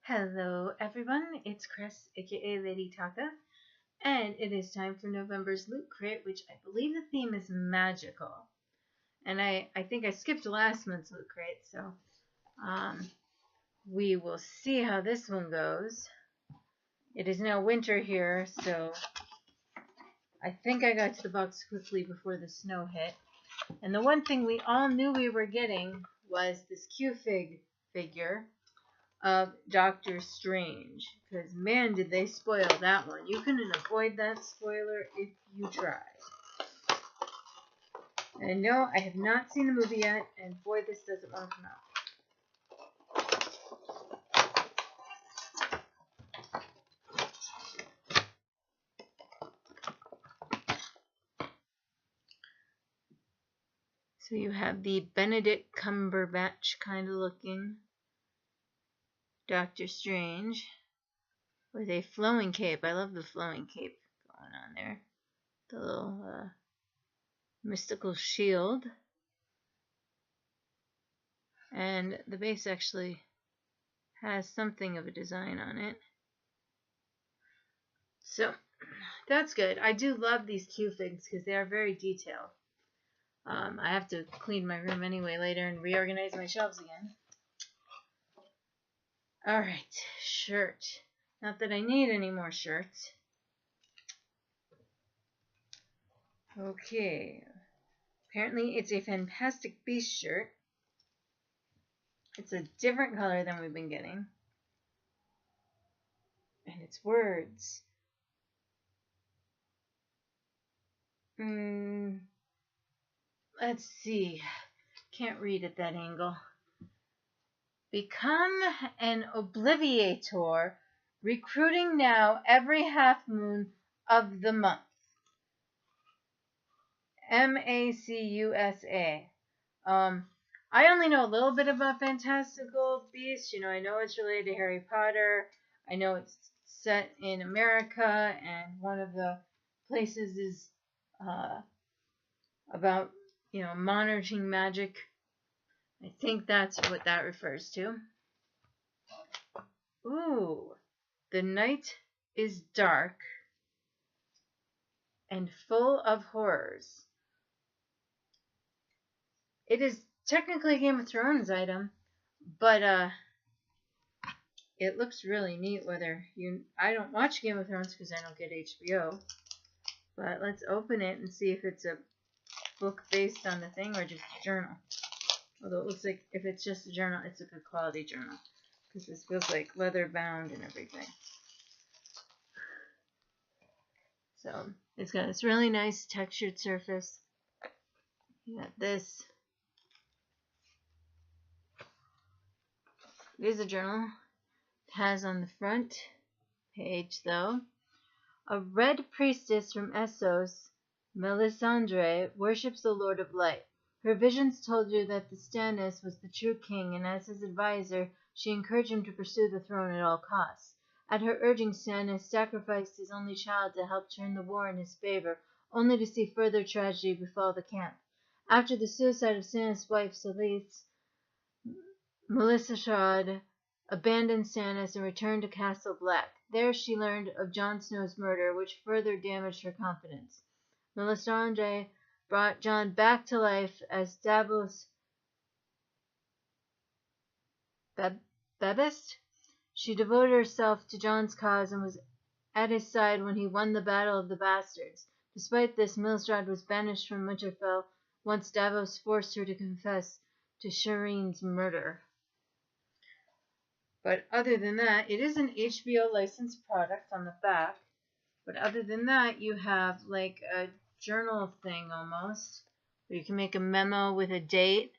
Hello everyone, it's Chris, aka Lady Taka, and it is time for November's Loot Crate, which I believe the theme is magical. And I think I skipped last month's Loot Crate, so we will see how this one goes. It is now winter here, so I think I got to the box quickly before the snow hit. And the one thing we all knew we were getting was this Q-Fig figure of Doctor Strange, because man did they spoil that one. You couldn't avoid that spoiler if you tried. And no, I have not seen the movie yet, and boy, this doesn't want to come out. So you have the Benedict Cumberbatch kind of looking Doctor Strange with a flowing cape. I love the flowing cape going on there. The little mystical shield. And the base actually has something of a design on it. So that's good. I do love these Q-Figs because they are very detailed. I have to clean my room anyway later and reorganize my shelves again. Alright, shirt. Not that I need any more shirts. Okay. Apparently it's a Fantastic Beasts shirt. It's a different color than we've been getting. And it's words. Let's see. Can't read at that angle. Become an Obliviator, recruiting now every half moon of the month. MACUSA. I only know a little bit about Fantastical Beasts. I know it's related to Harry Potter. I know it's set in America, and one of the places is about, monitoring magic. I think that's what that refers to. Ooh, the night is dark and full of horrors. It is technically a Game of Thrones item, but it looks really neat. I don't watch Game of Thrones because I don't get HBO, but let's open it and see if it's a book based on the thing or just a journal. Although it looks like if it's just a journal, it's a good quality journal, because this feels like leather bound and everything. So it's got this really nice textured surface. You got this. It is a journal. It has on the front page, though, a red priestess from Essos, Melisandre, worships the Lord of Light. Her visions told her that the Stannis was the true king, and as his advisor, she encouraged him to pursue the throne at all costs. At her urging, Stannis sacrificed his only child to help turn the war in his favor, only to see further tragedy befall the camp. After the suicide of Stannis' wife, Selyse, Melisandre abandoned Stannis and returned to Castle Black. There she learned of Jon Snow's murder, which further damaged her confidence. Melisandre brought Jon back to life as Davos Bebest. She devoted herself to Jon's cause and was at his side when he won the Battle of the Bastards. Despite this, Melisandre was banished from Winterfell once Davos forced her to confess to Shireen's murder. But other than that, it is an HBO licensed product on the back. But other than that, you have like a journal thing almost, where you can make a memo with a date.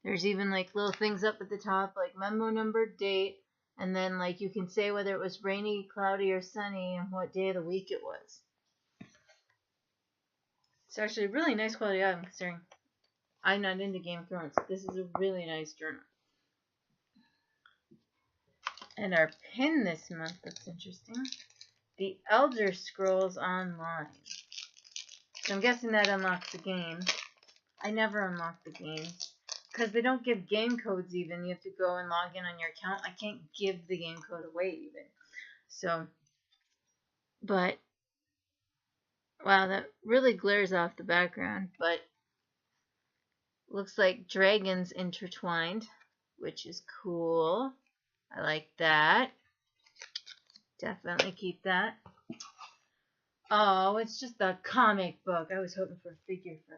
There's even like little things up at the top, like memo number, date, and then like you can say whether it was rainy, cloudy, or sunny, and what day of the week it was. It's actually a really nice quality item considering I'm not into Game of Thrones. This is a really nice journal. And our pin this month looks interesting. The Elder Scrolls Online. So I'm guessing that unlocks the game. I never unlock the games because they don't give game codes even. You have to go and log in on your account. I can't give the game code away even. So, but, wow, that really glares off the background, but looks like dragons intertwined, which is cool. I like that. Definitely keep that. Oh, it's just a comic book. I was hoping for a figure for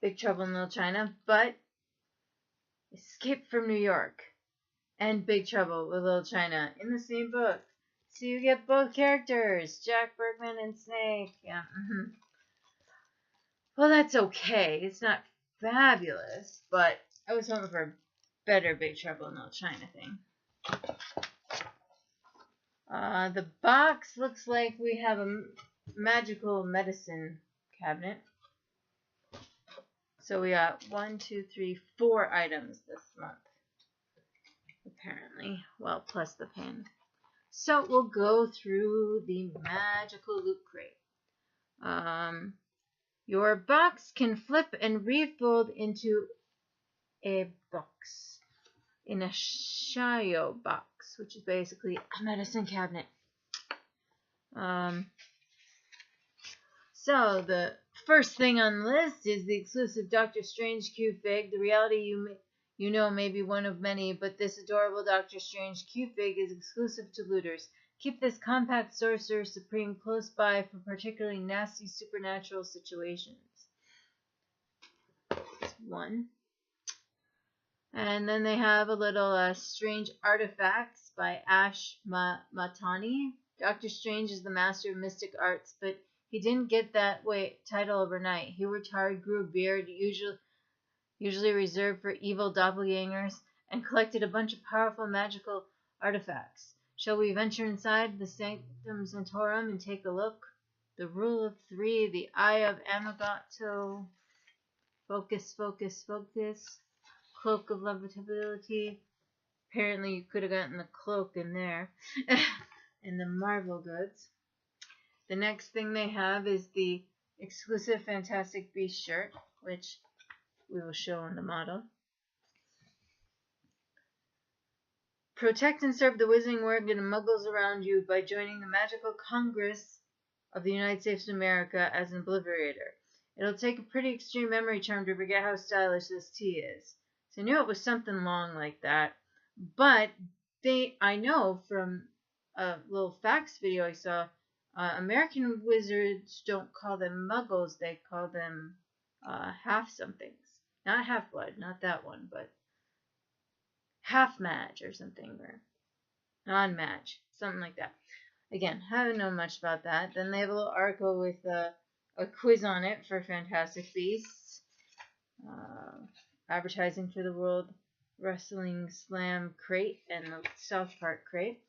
Big Trouble in Little China, but Escape from New York and Big Trouble with Little China in the same book. So you get both characters, Jack Bergman and Snake. Yeah. Well, that's okay. It's not fabulous, but I was hoping for a better Big Trouble in Little China thing. The box looks like we have a magical medicine cabinet. So we got 1, 2, 3, 4 items this month, apparently. Well, plus the pin. So we'll go through the magical loot crate. Your box can flip and refold into a box in a Shio box, which is basically a medicine cabinet. So the first thing on the list is the exclusive Doctor Strange Q-Fig. The reality you know may be one of many, but this adorable Doctor Strange Q-Fig is exclusive to looters. Keep this compact Sorcerer Supreme close by for particularly nasty supernatural situations. That's one. And then they have a little Strange Artifacts by Ash Matani. Doctor Strange is the master of mystic arts, but he didn't get that title overnight. He worked hard, grew a beard, usually reserved for evil doppelgangers, and collected a bunch of powerful magical artifacts. Shall we venture inside the Sanctum Sanctorum and take a look? The Rule of Three, the Eye of Amagato, Focus, Focus, Focus, Cloak of Levitability. Apparently you could have gotten the cloak in there. And the Marvel goods. The next thing they have is the exclusive Fantastic Beasts shirt, which we will show on the model. Protect and serve the Wizarding World and Muggles around you by joining the Magical Congress of the United States of America as an Obliterator. It'll take a pretty extreme memory charm to forget how stylish this tee is. So I knew it was something long like that. But I know from a little facts video I saw, American wizards don't call them muggles, they call them half-somethings. Not half-blood, not that one, but half-mage or something, or non-mage, something like that. Again, haven't known much about that. Then they have a little article with a quiz on it for Fantastic Beasts. Advertising for the World Wrestling Slam crate and the South Park crate.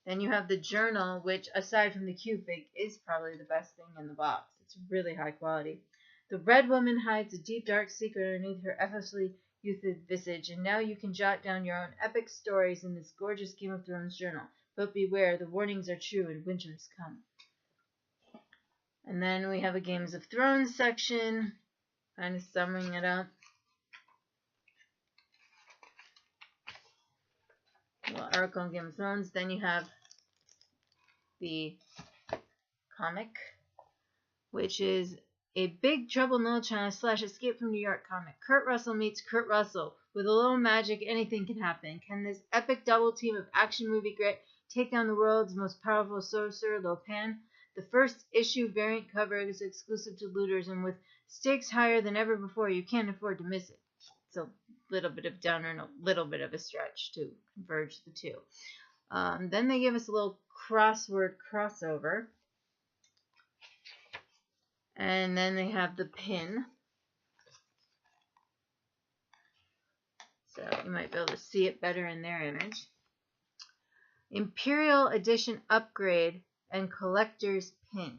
Then you have the journal, which, aside from the Q-Fig, is probably the best thing in the box. It's really high quality. The Red Woman hides a deep, dark secret underneath her effortlessly youthed visage, and now you can jot down your own epic stories in this gorgeous Game of Thrones journal. But beware, the warnings are true, and winter has come. And then we have a Games of Thrones section, kind of summing it up. Well, article on Game of Thrones. Then you have the comic, which is a Big Trouble in Little China / Escape from New York comic. Kurt Russell meets Kurt Russell. With a little magic, anything can happen. Can this epic double team of action movie grit take down the world's most powerful sorcerer, Lopan? The first issue variant cover is exclusive to looters, and with stakes higher than ever before, you can't afford to miss it. It's a little bit of downer and a little bit of a stretch to converge the two. Then they give us a little crossword crossover. And then they have the pin. So you might be able to see it better in their image. Imperial Edition Upgrade and Collector's Pin.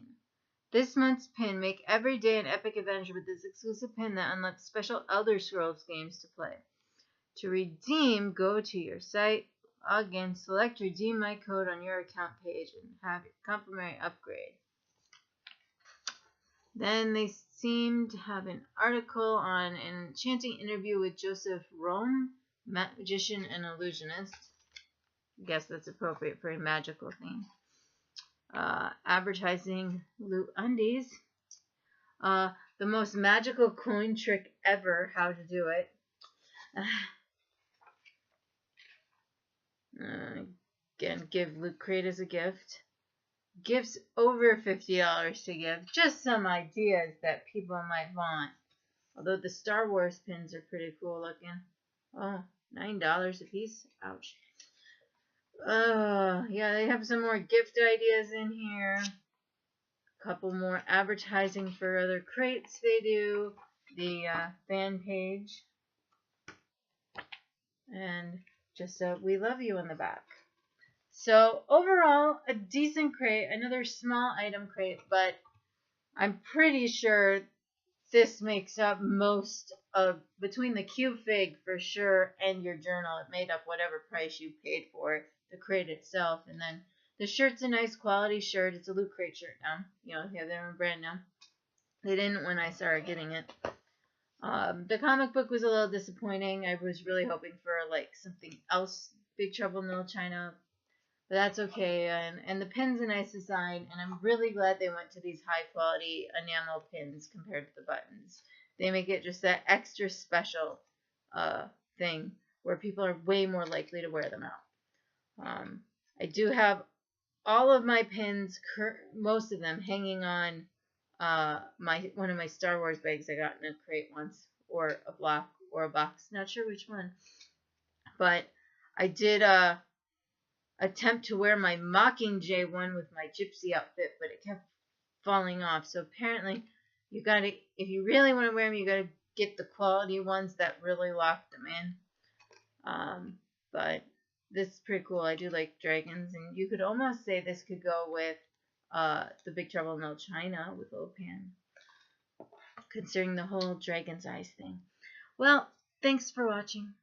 This month's pin, make every day an epic adventure with this exclusive pin that unlocks special Elder Scrolls games to play. To redeem, go to your site, log in, select Redeem My Code on your account page, and have your complimentary upgrade. Then they seem to have an article on an enchanting interview with Joseph Rome, magician and illusionist. I guess that's appropriate for a magical theme. Advertising Loot Undies. The most magical coin trick ever, how to do it. Again, give Lootcrate as a gift. Gifts over $50 to give. Just some ideas that people might want. Although the Star Wars pins are pretty cool looking. Oh, $9 a piece. Ouch. Yeah, they have some more gift ideas in here. A couple more advertising for other crates they do. The fan page. And just we love you in the back. So overall, a decent crate. Another small item crate, but I'm pretty sure this makes up most of, between the Q fig for sure and your journal, it made up whatever price you paid for it, the crate itself. And then the shirt's a nice quality shirt. It's a Lootcrate shirt now. You know, they have their own brand now. They didn't when I started getting it. The comic book was a little disappointing. I was really hoping for like something else, Big Trouble in Little China, but that's okay. And the pins a nice design, and I'm really glad they went to these high quality enamel pins compared to the buttons. They make it just that extra special thing where people are way more likely to wear them out. I do have all of my pins, most of them, hanging on one of my Star Wars bags I got in a crate once, or a block, or a box. Not sure which one. But I did attempt to wear my Mockingjay one with my gypsy outfit, but it kept falling off. So apparently, you gotta, if you really want to wear them, you gotta get the quality ones that really lock them in. But this is pretty cool. I do like dragons, and you could almost say this could go with the Big Trouble in Little China with Lopan, considering the whole dragon's eyes thing. Well, thanks for watching.